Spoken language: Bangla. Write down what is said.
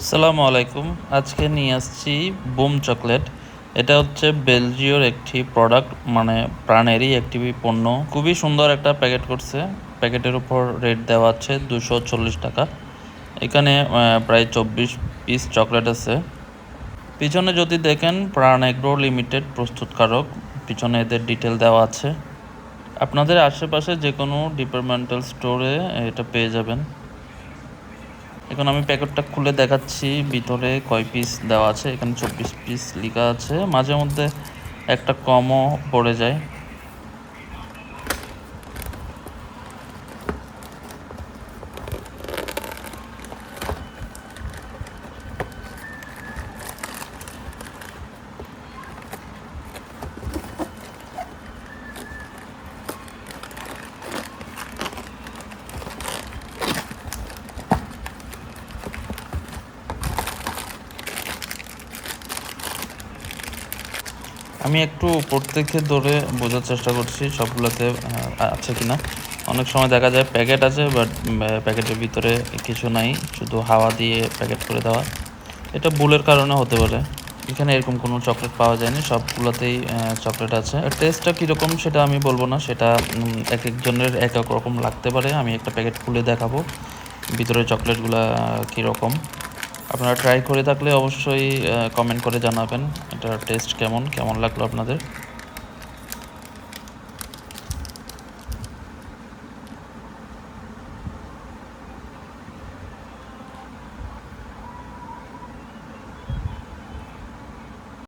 আসসালামু আলাইকুম। আজকে নিয়ে আসছি বুম চকলেট। এটা হচ্ছে বেলজিয়র একটি প্রোডাক্ট, মানে প্রাণেরই একটি পণ্য। খুবই সুন্দর একটা প্যাকেট করছে। প্যাকেটের উপর রেট দেওয়া আছে 240 টাকা। এখানে প্রায় 24 পিস চকলেট আছে। পিছনে যদি দেখেন প্রাণ এগ্রো লিমিটেড প্রস্তুতকারক, পিছনে এদের ডিটেল দেওয়া আছে। আপনাদের আশেপাশে যে কোনো ডিপার্টমেন্টাল স্টোরে এটা পেয়ে যাবেন। এখন আমি প্যাকেটটা খুলে দেখাচ্ছি ভিতরে কয় পিস দেওয়া আছে। এখানে 24 পিস লেখা আছে, মাঝে মধ্যে একটা কমও পড়ে যায়। আমি একটু উপর থেকে ধরে বোঝার চেষ্টা করছি সবগুলোতে আছে কিনা। অনেক সময় দেখা যায় প্যাকেট আছে, বাট প্যাকেটের ভিতরে কিছু নাই, শুধু হাওয়া দিয়ে প্যাকেট করে দেওয়া। এটা ভুলের কারণে হতে পারে। এখানে এরকম কোনো চকলেট পাওয়া যায়নি, সবগুলোতেই চকলেট আছে। টেস্টটা কীরকম সেটা আমি বলবো না, সেটা এক একজনের এক এক রকম লাগতে পারে। আমি একটা প্যাকেট খুলে দেখাবো ভিতরে চকলেটগুলা কীরকম। আপনারা ট্রাই করে থাকলে অবশ্যই কমেন্ট করে জানাবেন এটার টেস্ট কেমন লাগলো আপনাদের।